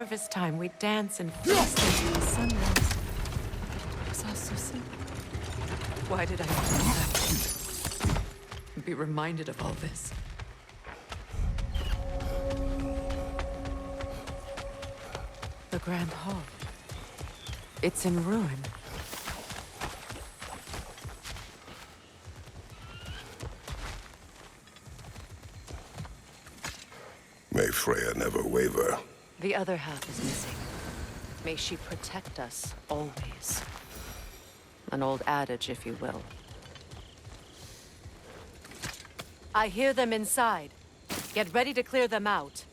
harvest time, we'd dance and feast until the sunrise. It was all so simple. Why did I do that? Be reminded of all this. The Grand Hall. It's in ruin. May Freya never waver. The other half is missing. May she protect us, always. An old adage, if you will. I hear them inside. Get ready to clear them out.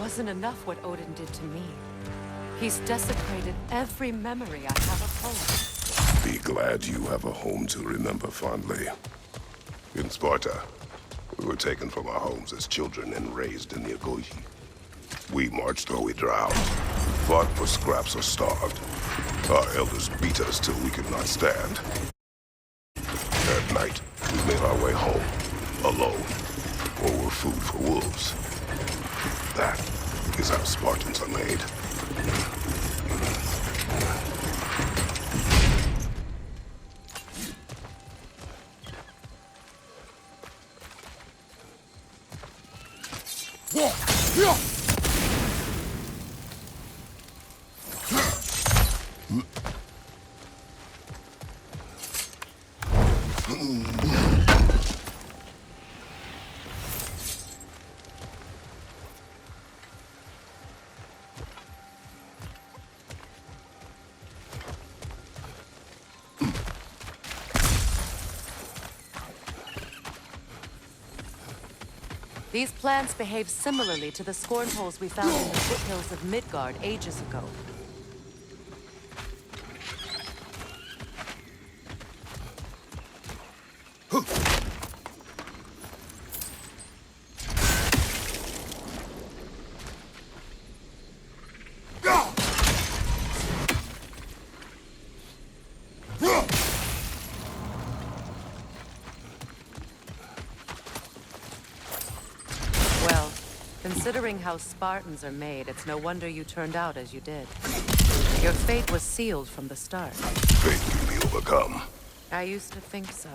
Wasn't enough what Odin did to me. He's desecrated every memory I have of home. Be glad you have a home to remember fondly. In Sparta, we were taken from our homes as children and raised in the Agoge. We marched or we drowned, fought for scraps or starved. Our elders beat us till we could not stand. At night, we made our way home, alone, or were food for wolves. That is how Spartans are made. These plants behave similarly to the scorn holes we found in the foothills of Midgard ages ago. Considering how Spartans are made, it's no wonder you turned out as you did. Your fate was sealed from the start. Fate can be overcome. I used to think so.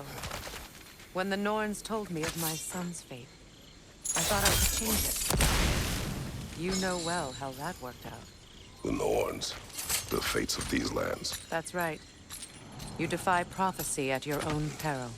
When the Norns told me of my son's fate, I thought I could change it. You know well how that worked out. The Norns. The fates of these lands. That's right. You defy prophecy at your own peril.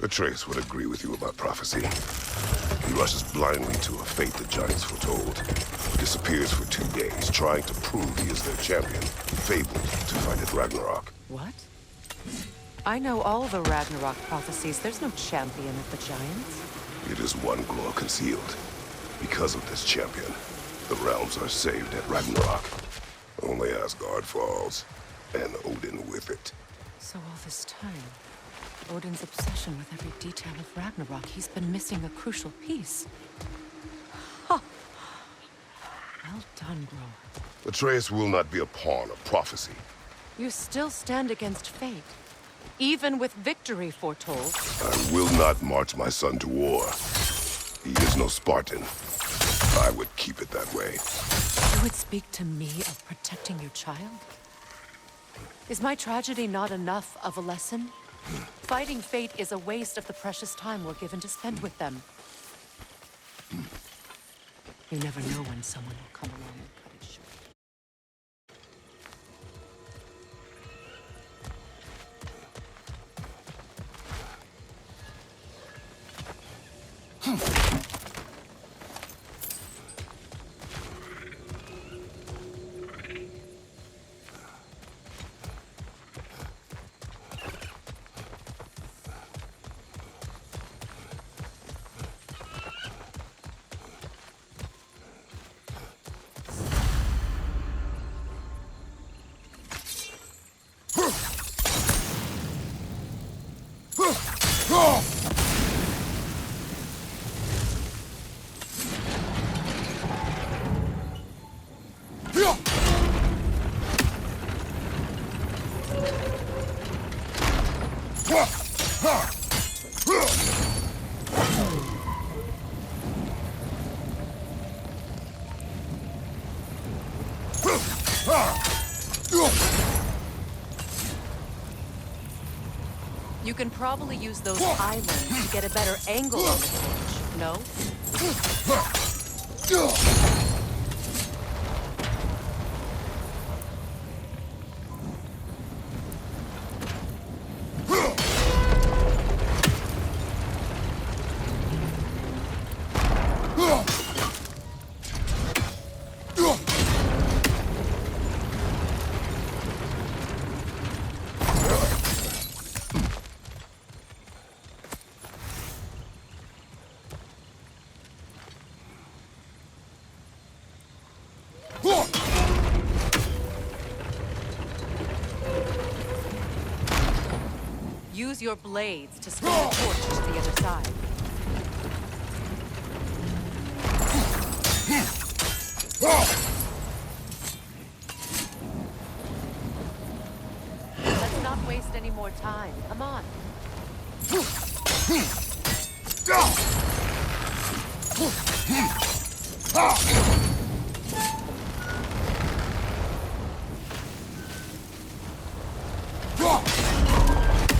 Atreus would agree with you about prophecy. He rushes blindly to a fate the Giants foretold. Disappears for 2 days, trying to prove he is their champion, fabled to fight at Ragnarok. What? I know all the Ragnarok prophecies. There's no champion of the Giants. It is one glow concealed. Because of this champion, the realms are saved at Ragnarok. Only Asgard falls, and Odin with it. So all this time, Odin's obsession with every detail of Ragnarok, he's been missing a crucial piece. Huh. Well done, Grower. Atreus will not be a pawn of prophecy. You still stand against fate, even with victory foretold. I will not march my son to war. He is no Spartan. I would keep it that way. You would speak to me of protecting your child? Is my tragedy not enough of a lesson? Fighting fate is a waste of the precious time we're given to spend with them. You never know when someone will come along and cut it short. You can probably use those islands to get a better angle on the torch, no? Use your blades to spin the torch to the other side. Let's not waste any more time. Come on.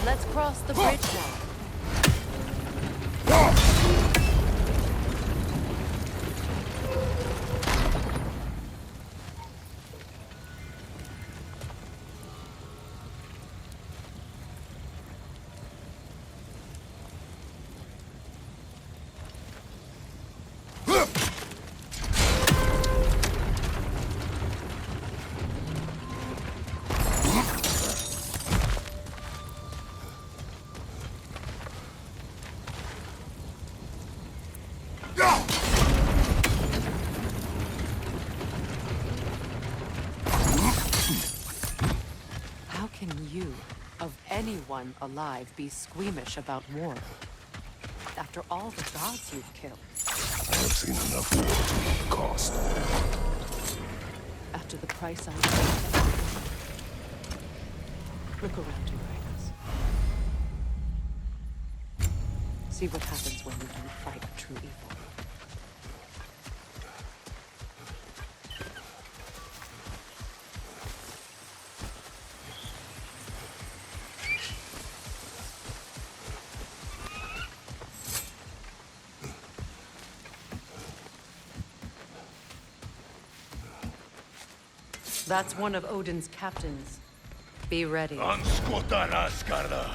Let's cross the bridge now. How can you, of anyone alive, be squeamish about war? After all the gods you've killed. I have seen enough war to know the cost. After the price I paid. Look around you, Rhaenys. See what happens when you don't fight true evil. That's one of Odin's captains. Be ready. Anskotar Asgardar.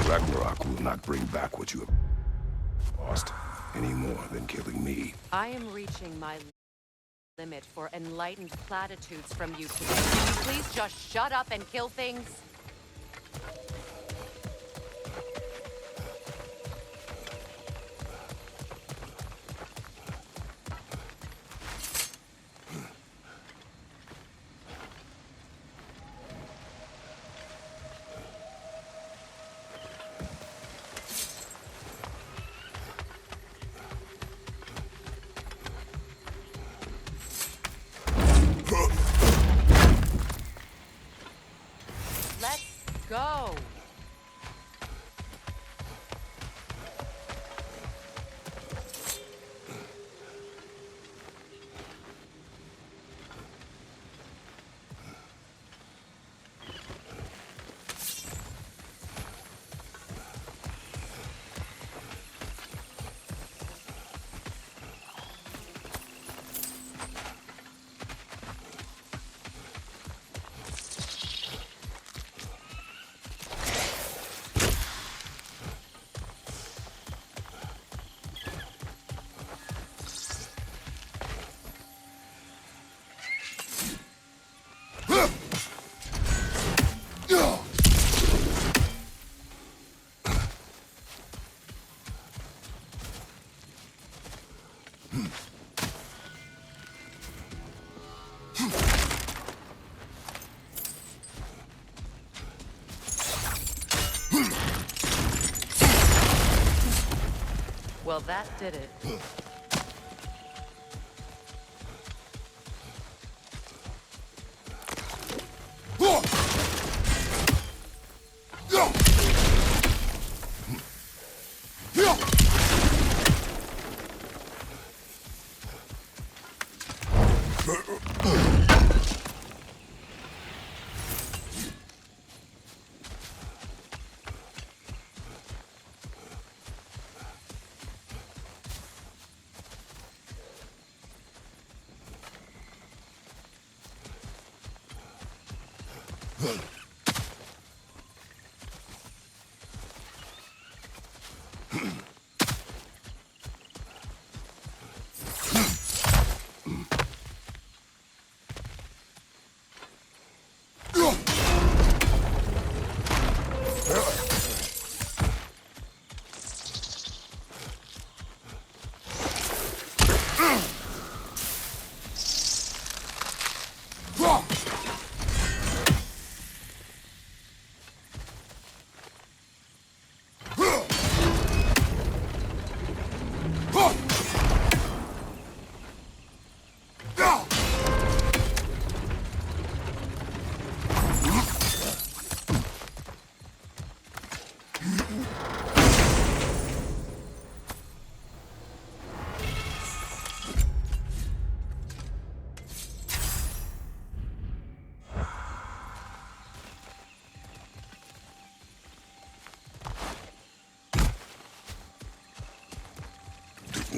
Ragnarok will not bring back what you have lost any more than killing me. I am reaching my limit for enlightened platitudes from you today. Can you please just shut up and kill things? Let's go. Well, that did it.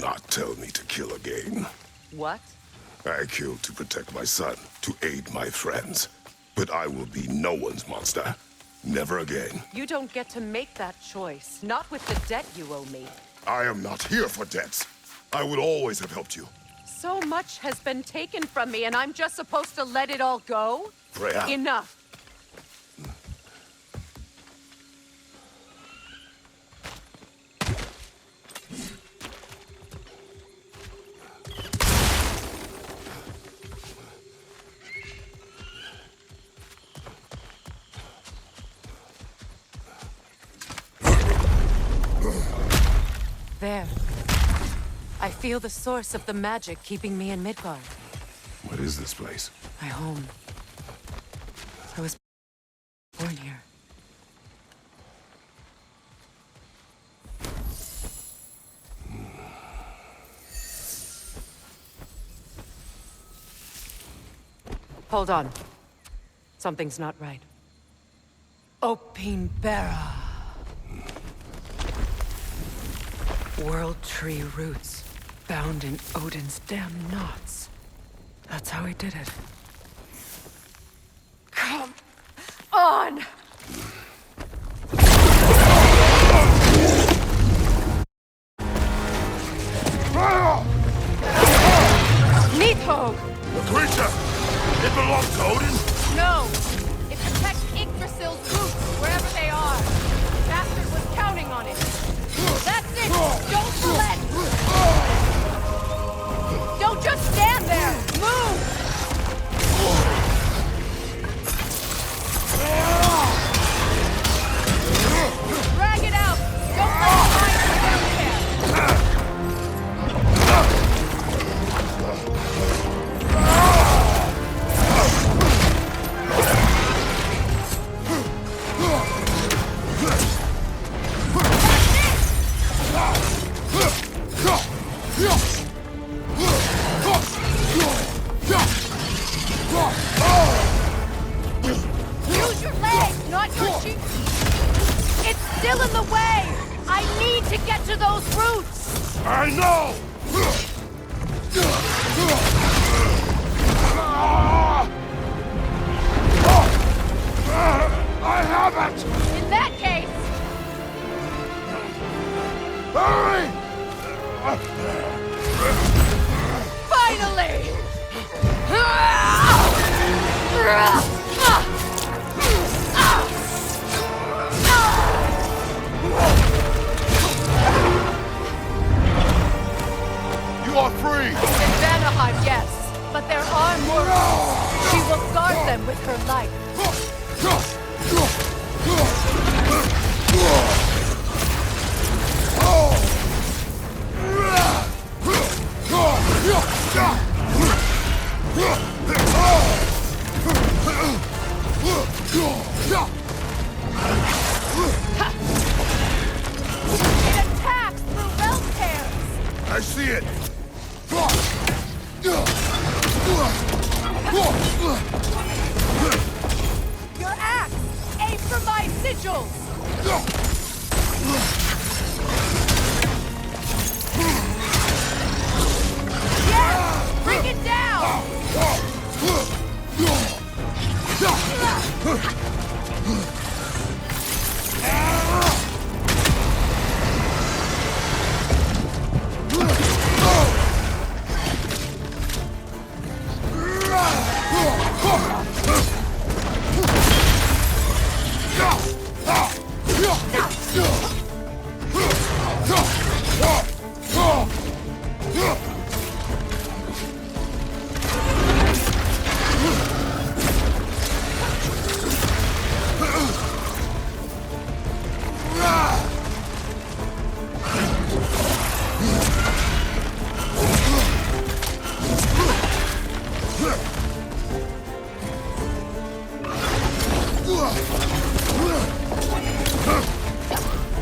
not tell me to kill again. What? I killed to protect my son, to aid my friends. But I will be no one's monster. Never again. You don't get to make that choice. Not with the debt you owe me. I am not here for debts. I would always have helped you. So much has been taken from me, and I'm just supposed to let it all go? Freya. Enough. There. I feel the source of the magic keeping me in Midgard. What is this place? My home. I was born here. Hold on. Something's not right. Opinbera. World tree roots, bound in Odin's damn knots. That's how he did it. Come on! Nidhogg! The creature! It belongs to Odin? No! It protects Yggdrasil's roots, wherever they are. The bastard was counting on it. That's it! Don't relent! Don't just stand there! Move! Drag it out! Don't let it hide around there! Use your legs, not your cheek. It's still in the way! I need to get to those roots! I know! I have it! In that case, Hurry! finally! You are free! In Vanaheim, yes, but there are more. She will guard them with her life. It attacks through realm tears. I see it! Your axe! Aim for my sigils! Yes! Bring it down!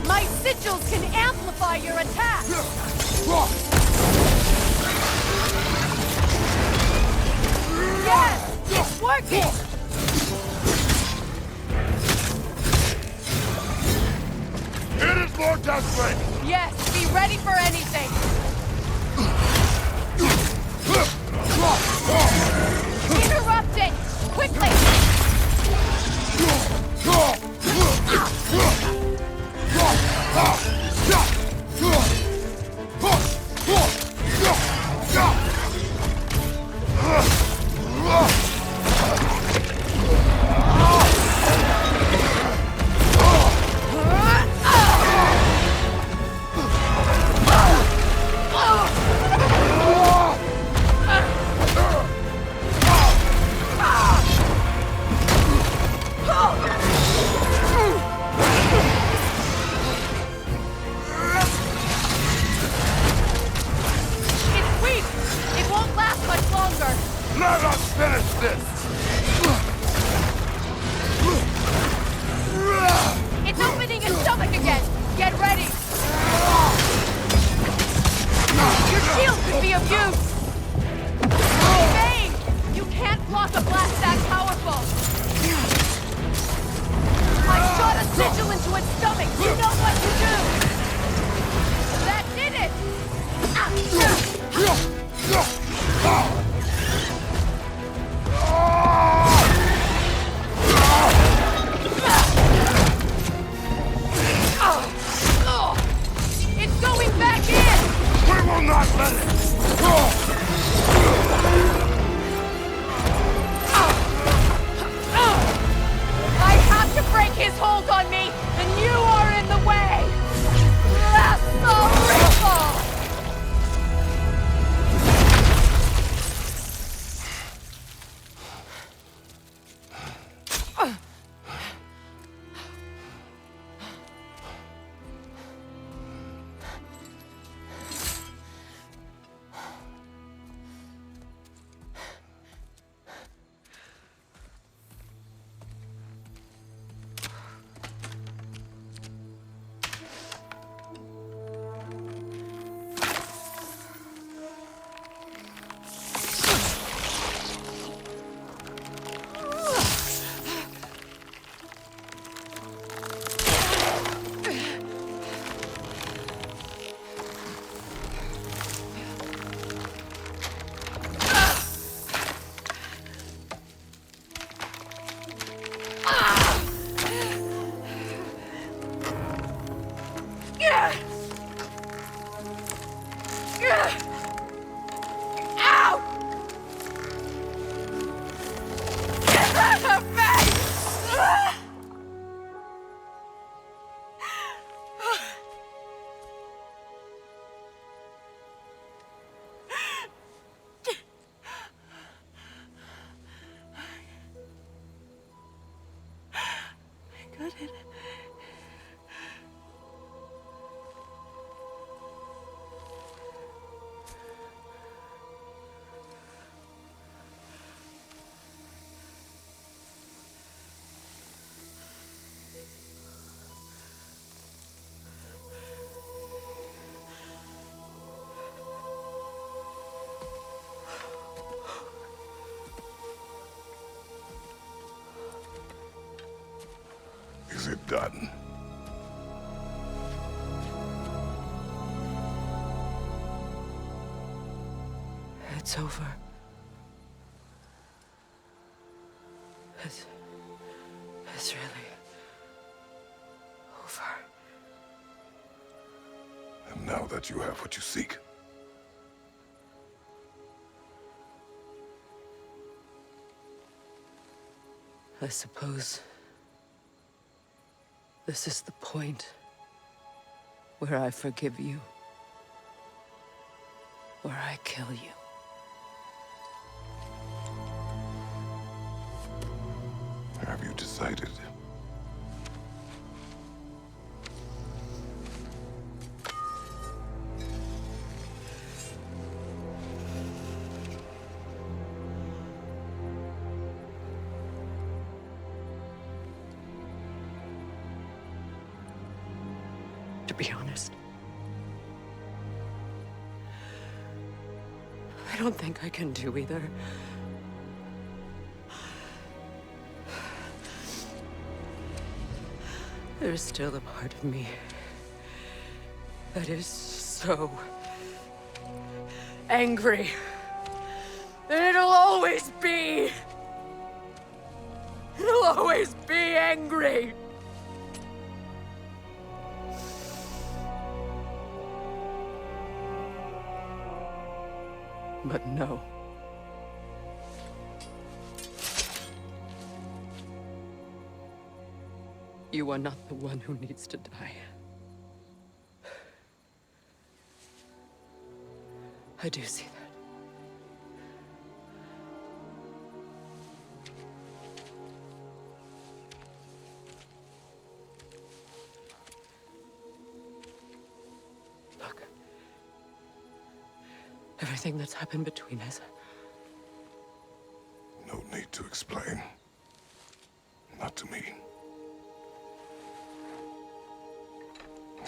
My sigils can amplify your attack! Yes! It's working! It is more desperate! Yes, be ready for anything! Interrupt it! Quickly! It's weak! It won't last much longer! Let us finish this! It's opening his stomach again! Get ready! Your shield could be of use! Bane! You can't block a blast that powerful! I shot a sigil into its stomach! You know what to do! That did it! It's going back in! We will not let it! I have to break his hold on me, and you are in the way! Lasso Ripple! Ow! Get out of bed! I got it. Is it done? It's over. It's really over. And now that you have what you seek, I suppose this is the point where I forgive you, where I kill you. have you decided? To be honest, I don't think I can do either. There's still a part of me that is so angry It'll always be! It'll always be angry! But no. You are not the one who needs to die. I do see that. Look. Everything that's happened between us. No need to explain. Not to me.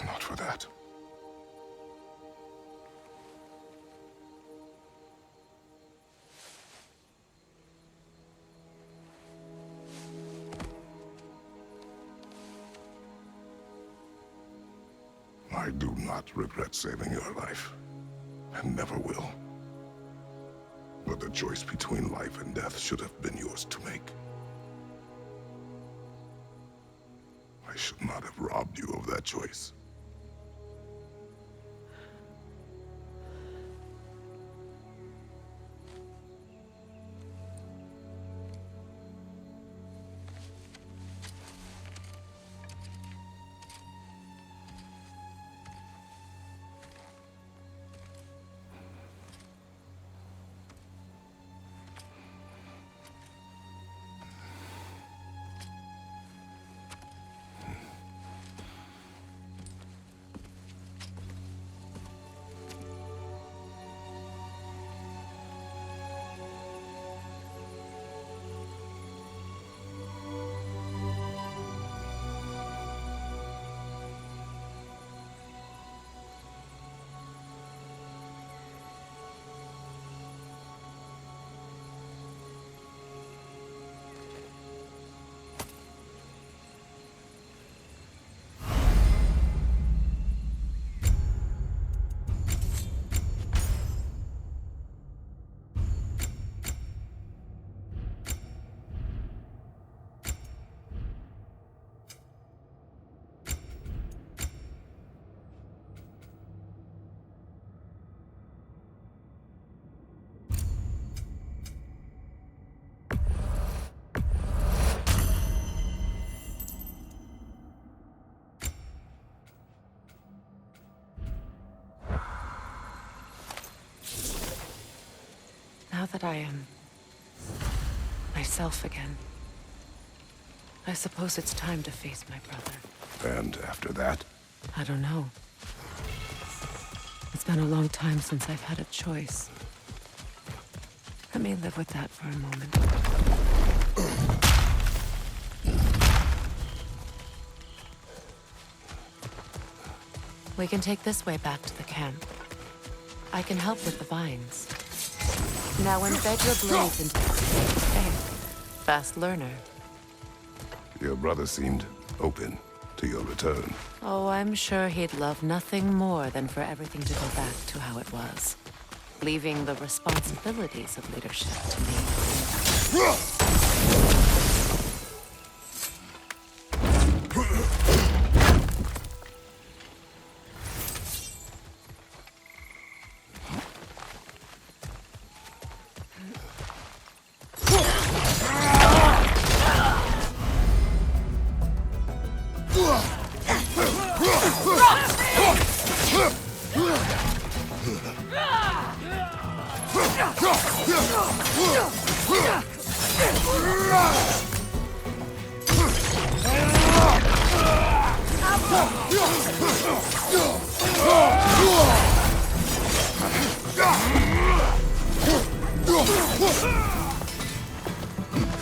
Not for that. I do not regret saving your life, and never will. But the choice between life and death should have been yours to make. I should not have robbed you of that choice. Now that I am myself again, I suppose it's time to face my brother. And after that? I don't know. It's been a long time since I've had a choice. Let me live with that for a moment. We can take this way back to the camp. I can help with the vines. Now embed your blades into the stick. Hey, fast learner. Your brother seemed open to your return. Oh, I'm sure he'd love nothing more than for everything to go back to how it was, leaving the responsibilities of leadership to me.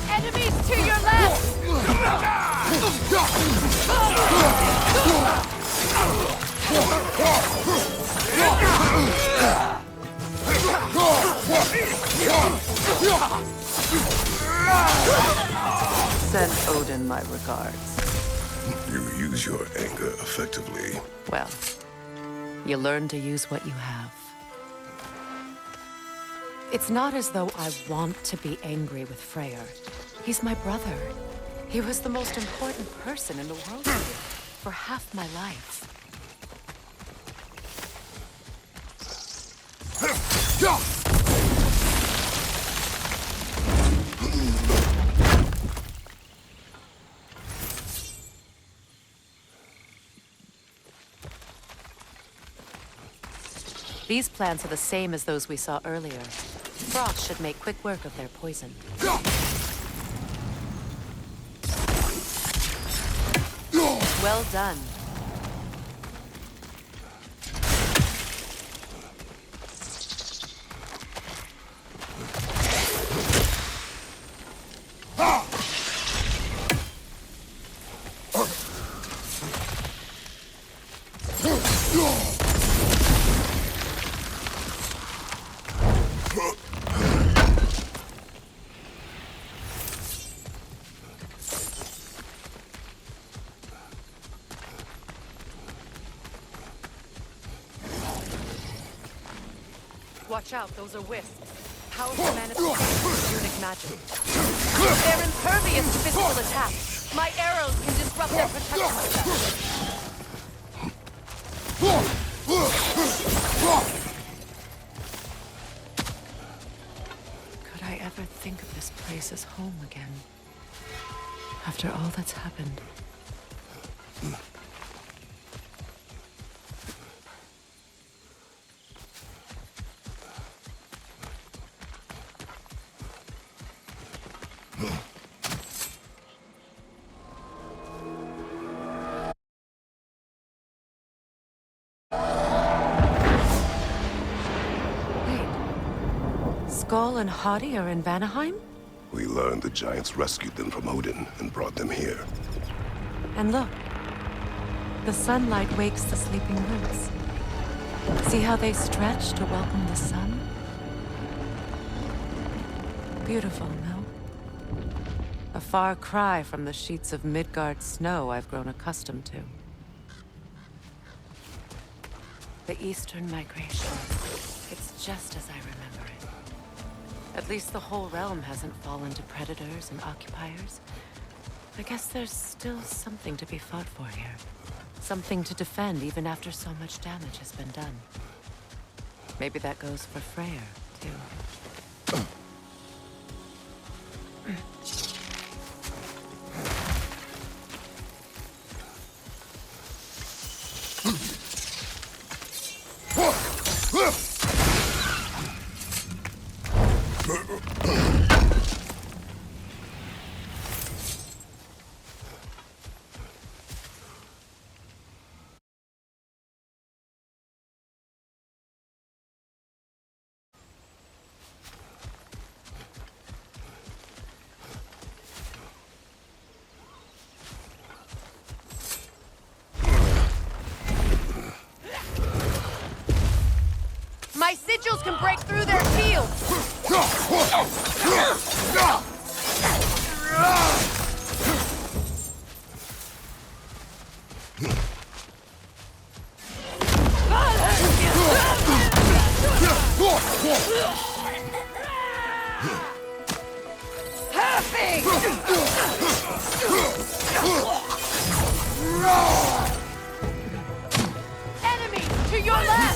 Enemies to your left! Send Odin my regards. You use your anger effectively. Well, you learn to use what you have. It's not as though I want to be angry with Freyr. He's my brother. He was the most important person in the world to me for half my life. These plants are the same as those we saw earlier. Frost should make quick work of their poison. Well done. Watch out, those are wisps. Powerful manifestations of runic magic. They're impervious to physical attack. My arrows can disrupt their protection spell. Could I ever think of this place as home again? After all that's happened. Skull and Hadi are in Vanaheim? We learned the giants rescued them from Odin and brought them here. And look, the sunlight wakes the sleeping roots. See how they stretch to welcome the sun? Beautiful, no? A far cry from the sheets of Midgard snow I've grown accustomed to. The Eastern Migration. It's just as I remember it. At least the whole realm hasn't fallen to predators and occupiers. I guess there's still something to be fought for here. Something to defend even after so much damage has been done. Maybe that goes for Freyr, too. My sigils can break through their shields! Enemy to your left!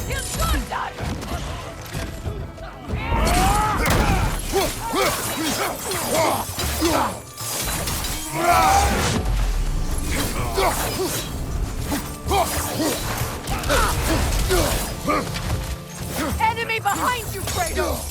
Enemy behind you, Kratos!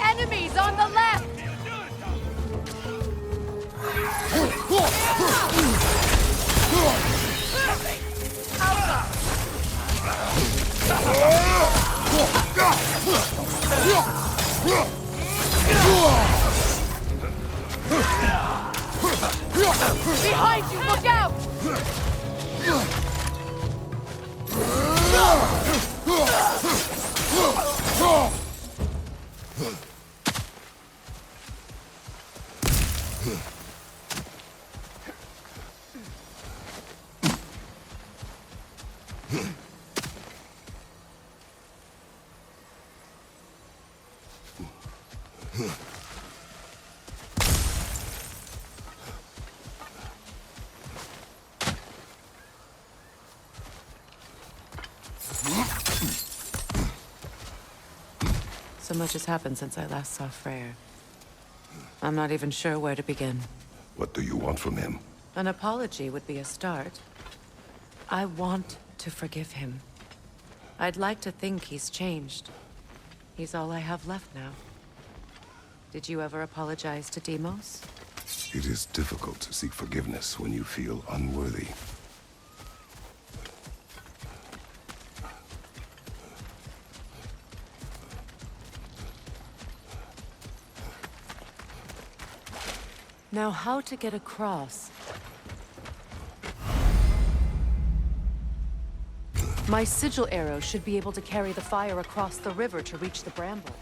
Enemies on the left! Behind you! Look out! So much has happened since I last saw Freyr. I'm not even sure where to begin. What do you want from him? An apology would be a start. I want to forgive him. I'd like to think he's changed. He's all I have left now. Did you ever apologize to Deimos? It is difficult to seek forgiveness when you feel unworthy. Now, how to get across? My sigil arrow should be able to carry the fire across the river to reach the bramble.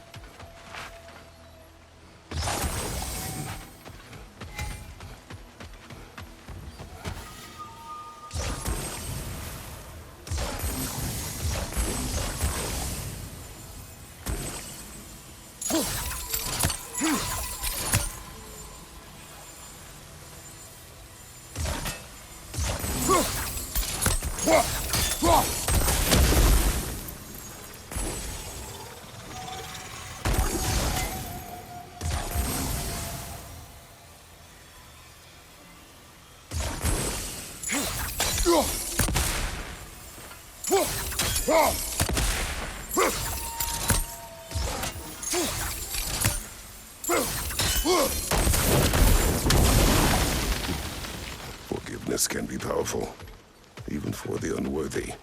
Forgiveness can be powerful, even for the unworthy.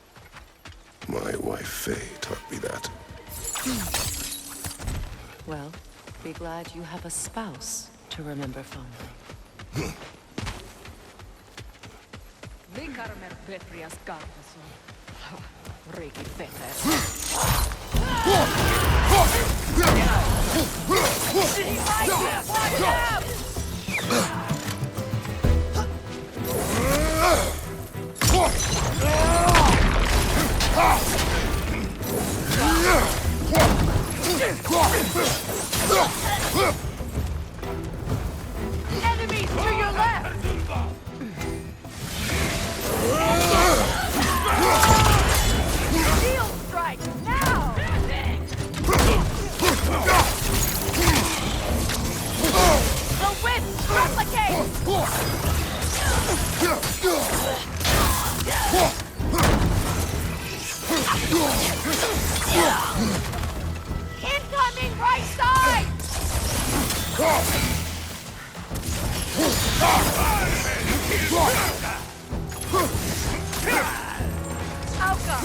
My wife Faye taught me that. Well, be glad you have a spouse to remember fondly. Vinkarmer Petrias Kartason. Riiki Peter. Enemies to your left! Shield strike, now! The whip, replicate! Incoming right side! Outgo!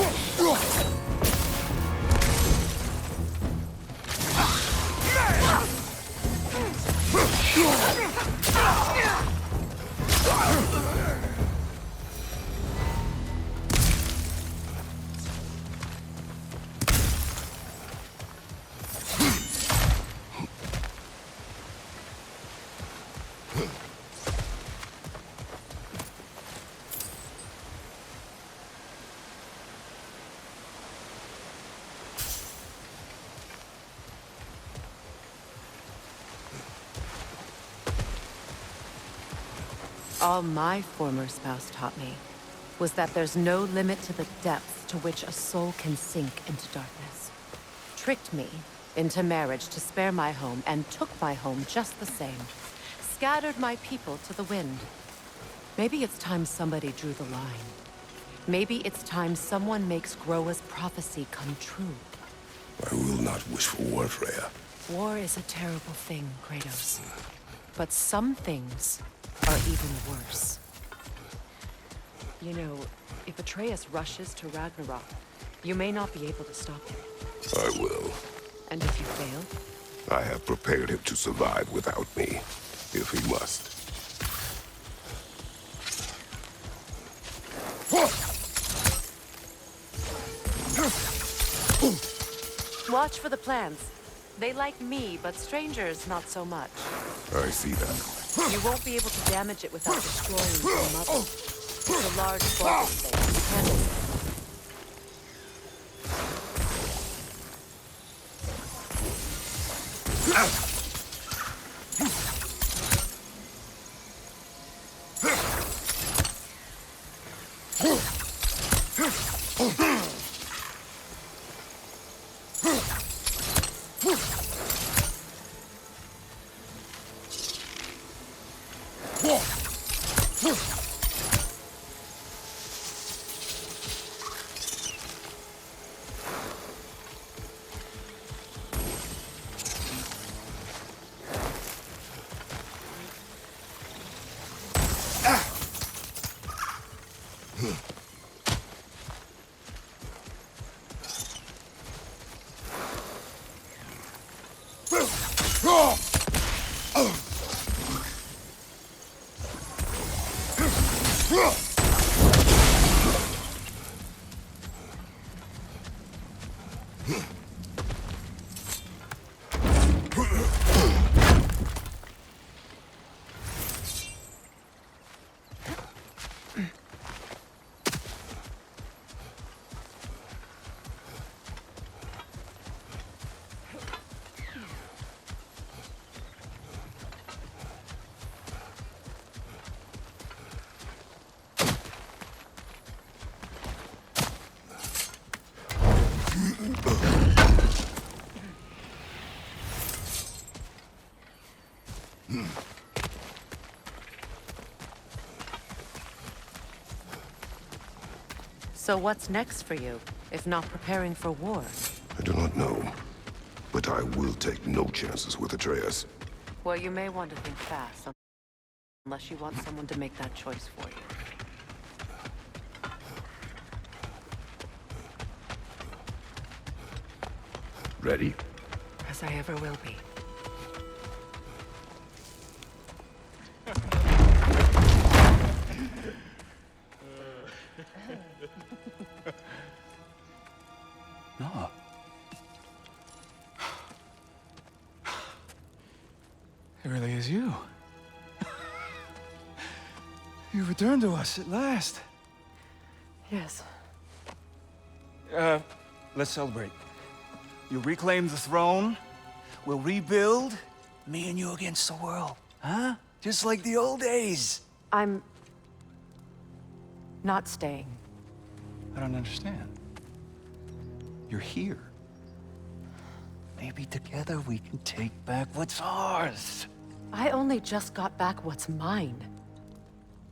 All my former spouse taught me was that there's no limit to the depths to which a soul can sink into darkness. Tricked me into marriage to spare my home and took my home just the same. Scattered my people to the wind. Maybe it's time somebody drew the line. Maybe it's time someone makes Groa's prophecy come true. I will not wish for war, Freya. War is a terrible thing, Kratos. But some things are even worse. You know, if Atreus rushes to Ragnarok, you may not be able to stop him. I will. And if you fail? I have prepared him to survive without me, if he must. Watch for the plants. They like me, but strangers not so much. I see that. You won't be able to damage it without destroying your mother. It's a large bulk thing. You can't. So what's next for you, if not preparing for war? I do not know, but I will take no chances with Atreus. Well, you may want to think fast, unless you want someone to make that choice for you. Ready? As I ever will be. No. It really is you. You returned to us at last. Yes. Let's celebrate. You reclaim the throne. We'll rebuild. Me and you against the world. Huh? Just like the old days. I'm not staying. I don't understand. You're here. Maybe together we can take back what's ours. I only just got back what's mine.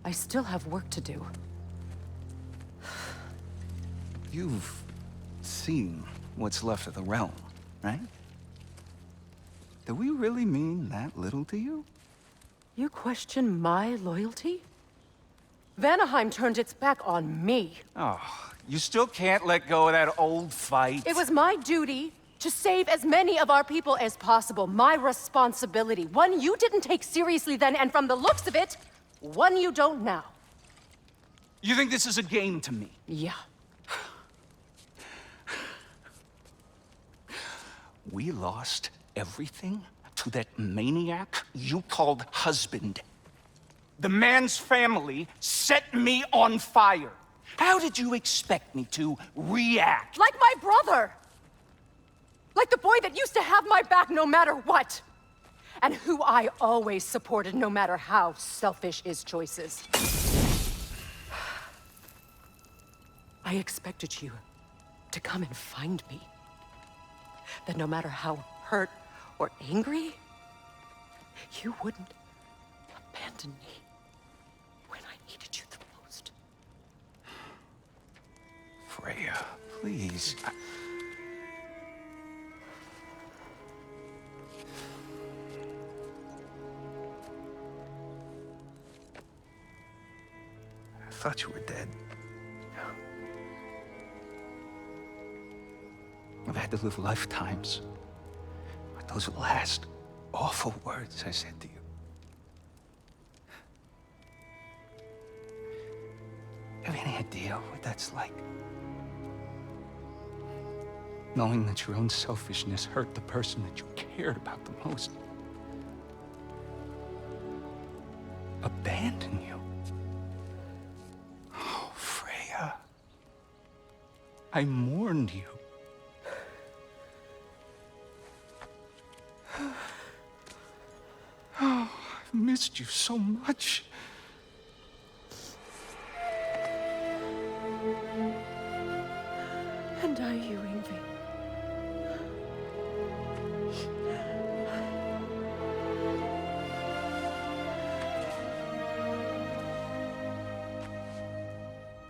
I still have work to do. You've seen what's left of the realm, right? Do we really mean that little to you? You question my loyalty? Vanaheim turned its back on me. Oh, you still can't let go of that old fight? It was my duty to save as many of our people as possible. My responsibility. One you didn't take seriously then, and from the looks of it, one you don't now. You think this is a game to me? Yeah. We lost everything to that maniac you called husband. The man's family set me on fire. How did you expect me to react? Like my brother! Like the boy that used to have my back no matter what! And who I always supported no matter how selfish his choices. I expected you to come and find me. That no matter how hurt or angry, you wouldn't abandon me when I needed you the most. Freya, please. I thought you were dead. I've had to live lifetimes with those last awful words I said to you. Have any idea what that's like? Knowing that your own selfishness hurt the person that you cared about the most. Abandon you. Oh, Freya. I mourned you. Oh, I've missed you so much. And are you, Ingvi?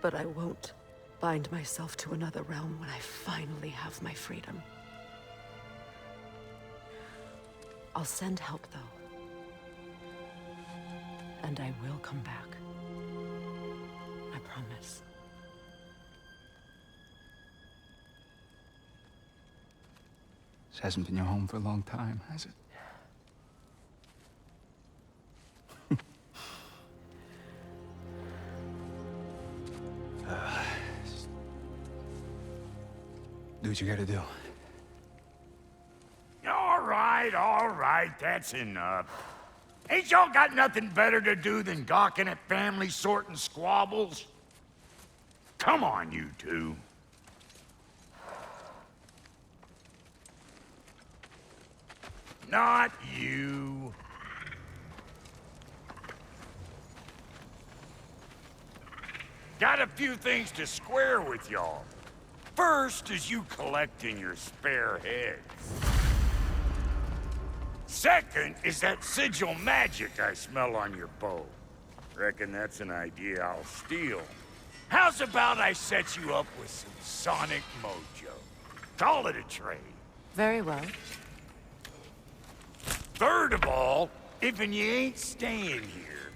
But I won't bind myself to another realm when I finally have my freedom. I'll send help, though. And I will come back. I promise. This hasn't been your home for a long time, has it? Do what you gotta do. All right, that's enough. Ain't y'all got nothing better to do than gawking at family sorting squabbles? Come on, you two. Not you. Got a few things to square with y'all. First is you collecting your spare heads. Second is that sigil magic I smell on your bow. Reckon that's an idea I'll steal. How's about I set you up with some sonic mojo? Call it a trade. Very well. Third of all, if you ain't staying here,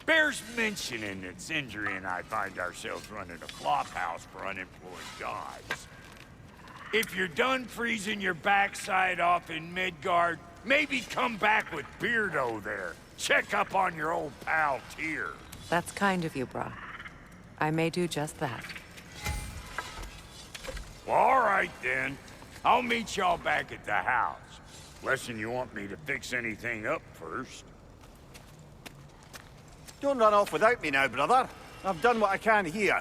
bears mentioning that Sindri and I find ourselves running a flop house for unemployed gods. If you're done freezing your backside off in Midgard, maybe come back with Beardo there. Check up on your old pal Tyr. That's kind of you, brah. I may do just that. Well, all right then. I'll meet y'all back at the house. Lesson you want me to fix anything up first. Don't run off without me now, brother. I've done what I can here.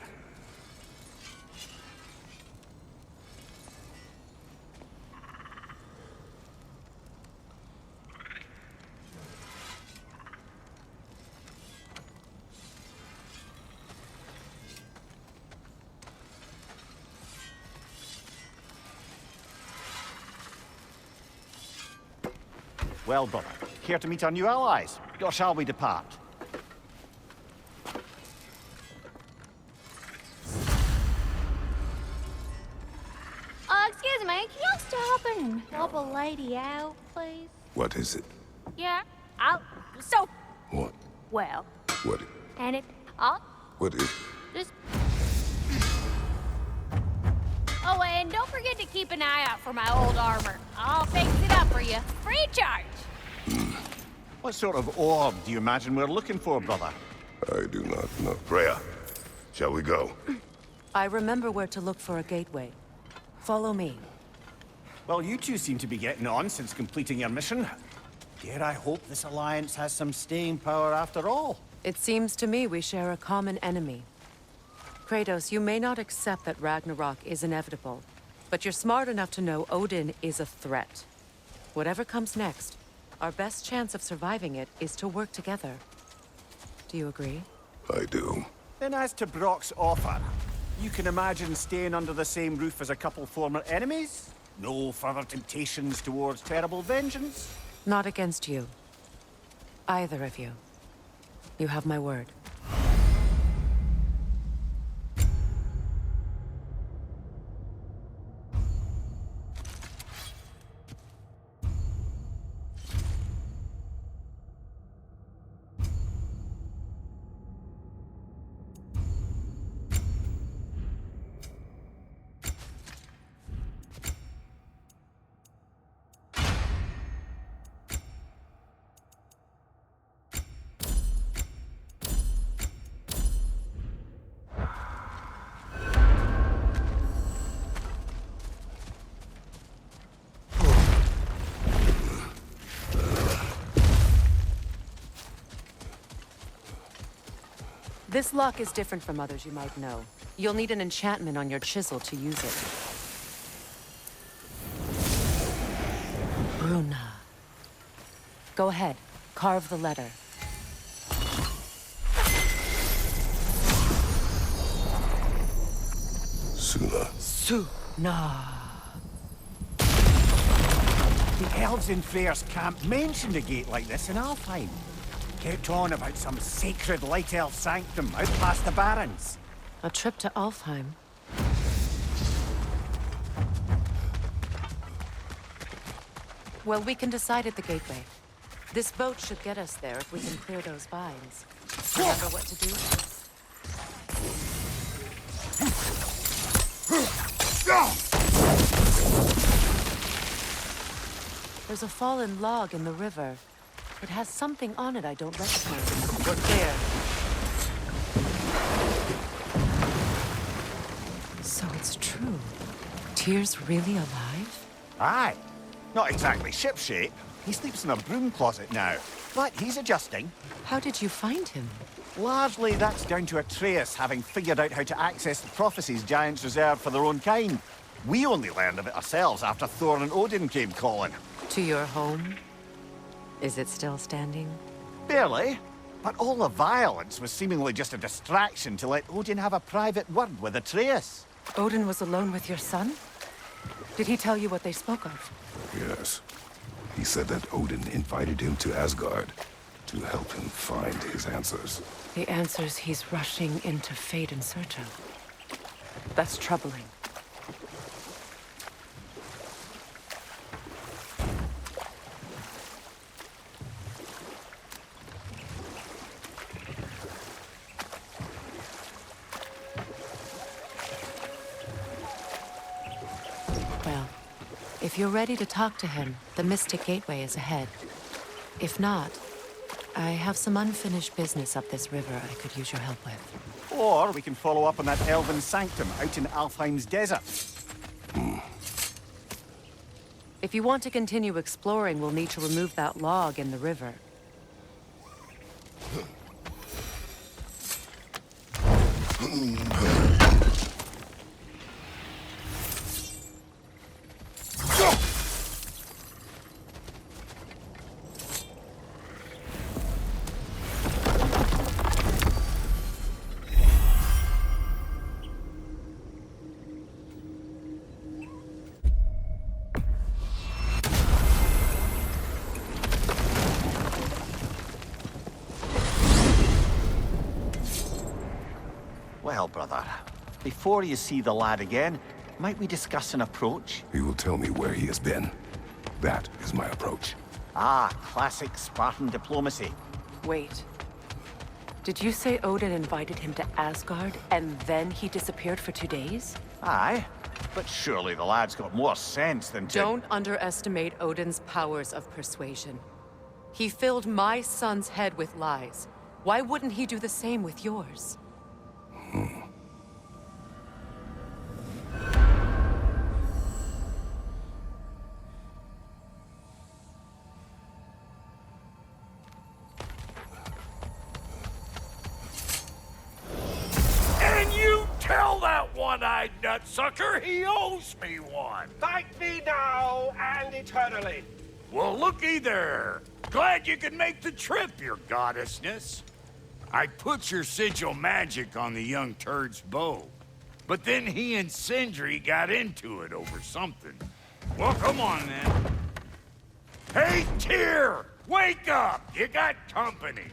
Well, brother, care to meet our new allies? Or shall we depart? Excuse me, can y'all stop and help a lady out, please? What is it? Yeah, What? well, What? and What is it? just... Oh, and don't forget to keep an eye out for my old armor. I'll fix it up for you, free of charge. What sort of orb do you imagine we're looking for, brother? I do not know. Freya, shall we go? I remember where to look for a gateway. Follow me. Well, you two seem to be getting on since completing your mission. Dare I hope this alliance has some staying power after all? It seems to me we share a common enemy. Kratos, you may not accept that Ragnarok is inevitable, but you're smart enough to know Odin is a threat. Whatever comes next, our best chance of surviving it is to work together. Do you agree? I do. Then as to Brock's offer, you can imagine staying under the same roof as a couple former enemies? No further temptations towards terrible vengeance? Not against you. Either of you. You have my word. This lock is different from others you might know. You'll need an enchantment on your chisel to use it. Bruna. Go ahead. Carve the letter. Suna. Suna. The elves in Freyr's camp mentioned a gate like this in Alfheim. Kept on about some sacred light elf sanctum out past the barrens. A trip to Alfheim. Well, we can decide at the gateway. This boat should get us there if we can clear those vines. Remember what to do? There's a fallen log in the river. It has something on it I don't recognize. We're clear. So it's true. Tyr's really alive? Aye. Not exactly shipshape. He sleeps in a broom closet now. But he's adjusting. How did you find him? Largely, that's down to Atreus having figured out how to access the prophecies giants reserved for their own kind. We only learned of it ourselves after Thor and Odin came calling. To your home? Is it still standing? Barely. But all the violence was seemingly just a distraction to let Odin have a private word with Atreus. Odin was alone with your son? Did he tell you what they spoke of? Yes. He said that Odin invited him to Asgard to help him find his answers. The answers he's rushing into fate in search of. That's troubling. Well, if you're ready to talk to him, the Mystic Gateway is ahead. If not, I have some unfinished business up this river I could use your help with. Or we can follow up on that elven sanctum out in Alfheim's desert. If you want to continue exploring, we'll need to remove that log in the river. Well, brother, before you see the lad again, might we discuss an approach? He will tell me where he has been. That is my approach. Ah, classic Spartan diplomacy. Wait. Did you say Odin invited him to Asgard, and then he disappeared for 2 days? Aye, but surely the lad's got more sense than to... Don't underestimate Odin's powers of persuasion. He filled my son's head with lies. Why wouldn't he do the same with yours? And you tell that one-eyed nutsucker he owes me one. Thank thee now and eternally. Well, looky there. Glad you could make the trip, your goddessness. I put your sigil magic on the young turd's bow. But then he and Sindri got into it over something. Well, come on then. Hey, Tyr! Wake up! You got company.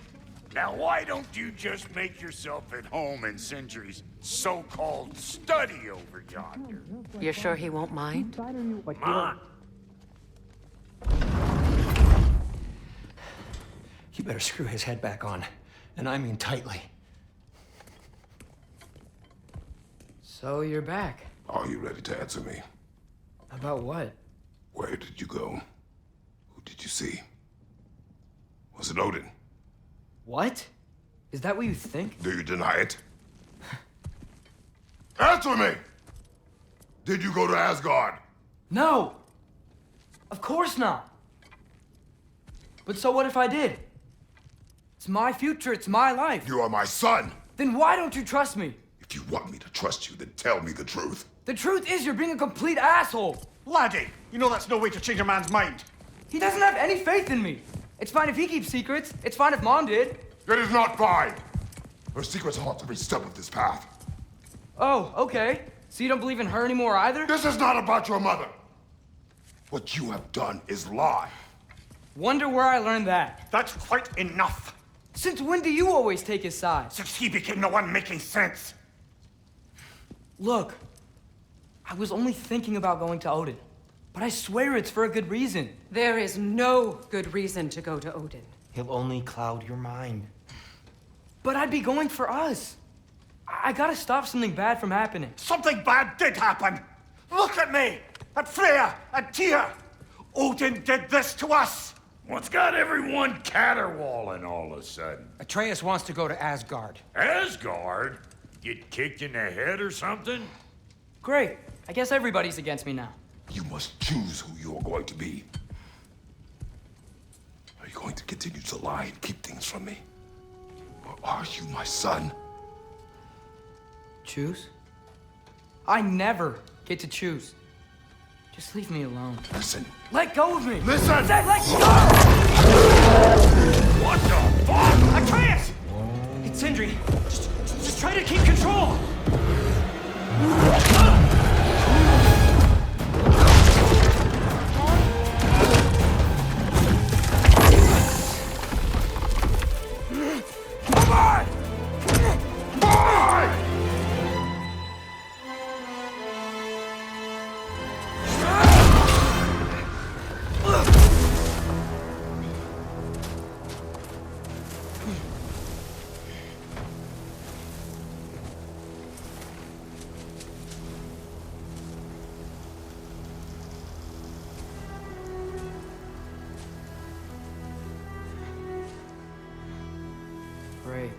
Now, why don't you just make yourself at home in Sindri's so-called study over yonder? You're sure he won't mind? Come on. You better screw his head back on. And I mean tightly. So you're back. Are you ready to answer me? About what? Where did you go? Who did you see? Was it Odin? What? Is that what you think? Do you deny it? Answer me! Did you go to Asgard? No! Of course not! But so what if I did? It's my future, it's my life. You are my son! Then why don't you trust me? If you want me to trust you, then tell me the truth. The truth is you're being a complete asshole. Laddie, you know that's no way to change a man's mind. He doesn't have any faith in me. It's fine if he keeps secrets. It's fine if Mom did. It is not fine. Her secrets haunt every step of this path. Oh, okay. So you don't believe in her anymore either? This is not about your mother. What you have done is lie. Wonder where I learned that. That's quite enough. Since when do you always take his side? Since he became the one making sense. Look, I was only thinking about going to Odin. But I swear it's for a good reason. There is no good reason to go to Odin. He'll only cloud your mind. But I'd be going for us. I gotta stop something bad from happening. Something bad did happen. Look at me, at Freya, at Tyr. Odin did this to us. What's got everyone caterwauling all of a sudden? Atreus wants to go to Asgard. Asgard? Get kicked in the head or something? Great. I guess everybody's against me now. You must choose who you are going to be. Are you going to continue to lie and keep things from me? Or are you my son? Choose? I never get to choose. Just leave me alone. Listen. Let go of me! Listen! I said let go! What the fuck? Atreus! It's Sindri. Just try to keep control! Come on! Boy! Great.